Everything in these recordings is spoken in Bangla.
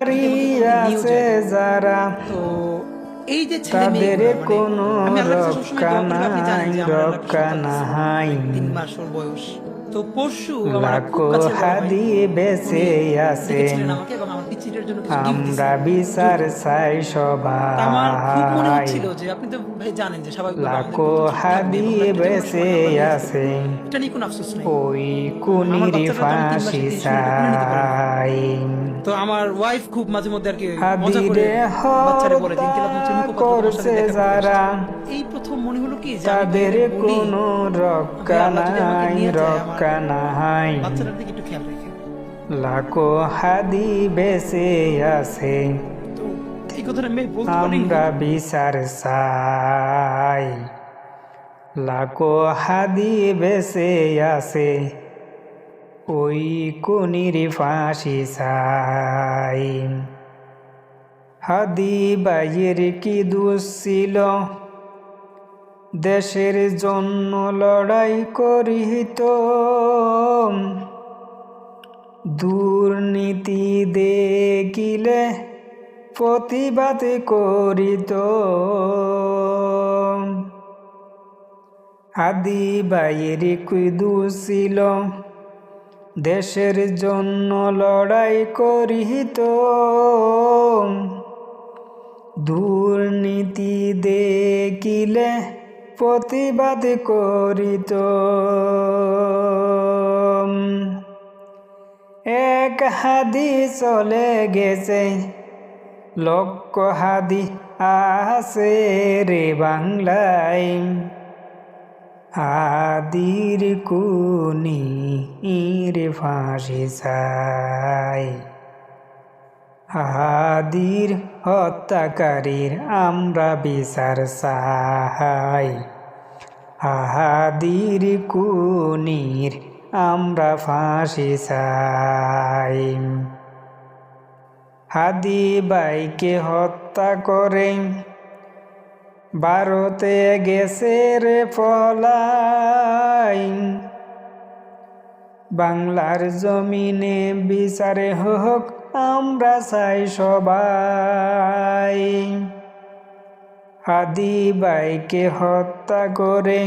অনেকে বলতে নিয়েও আছে যায়। যারা তো এই যে ছেলে তাদের মেয়েগুলা কোনো আমি আল্লাহর কাছে সবসময় রক্ষা দোয়া করি। আপনি জানেন নাই, যে আমার আল্লাহ একটা রক্ষা সন্তান দিছে, নাই। 3 মাস ওর বয়স। তো পরশু আমার খুব লাখো কাছের বড় ভাই হাদি উনি বেঁচে আছে, ডেকেছিলেন আমাকে এবং আমার পিচ্চিটার জন্য কিছু গিফট আমরা দিছিলেন বিচার যৌতুক। চাই তা আমার খুব মনে সবাই। হচ্ছিল যে আপনি তো ভাই জানেন যে স্বাভাবিকভাবে আমাদের লাখো প্রচুর ছোট থাকবে হাদি এবং একটা যে কোনো বেঁচে সময় আল্লাহ নিয়ে যেতে আছে, পারে, এটা নিয়ে কোনো আফসোস নাই। ওই আমার কুনির বাচ্চাটা তো আমি 3 ফাঁসি মাসে দিয়ে শুরুটা করে নিতে পারি নাই। চাই। তো আমার ওয়াইফ খুব মাঝে মধ্যে আর কি মজা করে হাদিরে বাচ্চারে বলে যে হত্যা ইনকিল আপনার হচ্ছে মুখপাত্র তোমার সাথে করছে দেখা করতে যারা, আসছে। এই প্রথম মনে হলো কি যে আমি তাদের ভাইয়ারে বলি, কোনো ভাই রক্ষা আল্লাহ যদি আমাকে নাই, নিয়ে যায় আমার রক্ষা নাই। বাচ্চাটার দিকে একটু খেয়াল রেখে। লাখো হাদি বেঁচে আছে, তো এই কথাটা আমি বলতে পারিনি। আমরা বিচার চাই। লাখো হাদি বেঁচে আছে, ওই কুনির ফাঁসি চাই। হাদি বাইয়ের কি দোষ ছিল, দেশের জন্য লড়াই করিত, দুর্নীতি দেখিলে প্রতিবাদ করিত। হাদি বাইয়ের কি দোষ ছিল, দেশের জন্য লড়াই করিত, দুর্নীতি দেখিলে প্রতিবাদ করিত। এক হাদি চলে গেছে, লক্ষ হাদি আছে রে বাংলায়। হাদির কুনির ফাঁসি চাই, হাদির হত্যাকারীর আমরা বিচার চাই। হাদির কুনির আমরা ফাঁসি চাই। হাদি বাইকে হত্যা করে ভারতে গেছে রে পলাই, বাংলার জমিনে বিচারে হোক আমরা চাই সবাই। হাদি বাইকে হত্যা করে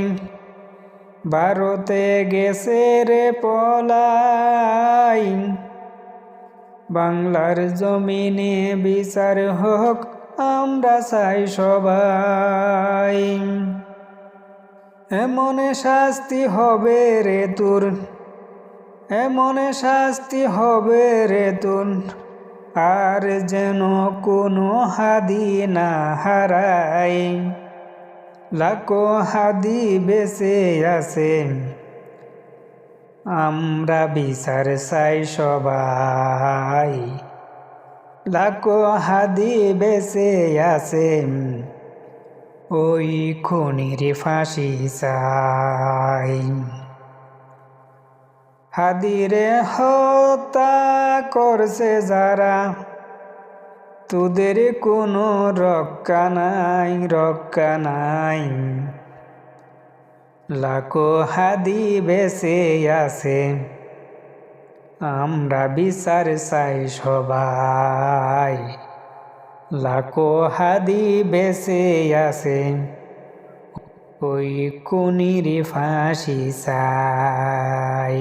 ভারতে গেছে রে পলাই, বাংলার জমিনে বিচার হোক আমরা চাই সবাই। এমন শাস্তি হবে রে তোর, এমন শাস্তি হবে রে তোর, আর যেন কোনো হাদি না হারায়। লাখো হাদি বেঁচে আছে, আমরা বিচার চাই সবাই। লাখো হাদি বেঁচে আছে, ওই খুনির ফাঁসি চাই। হাদিরে হত্যা করছে যারা, তোদের কোনো রক্ষা নাই, রক্ষা নাই। লাখো হাদি বেঁচে আছে, আমরা বিচার চাই সবাই। লাখো হাদি বেঁচে আছে, ওই খুনির ফাঁসি চাই।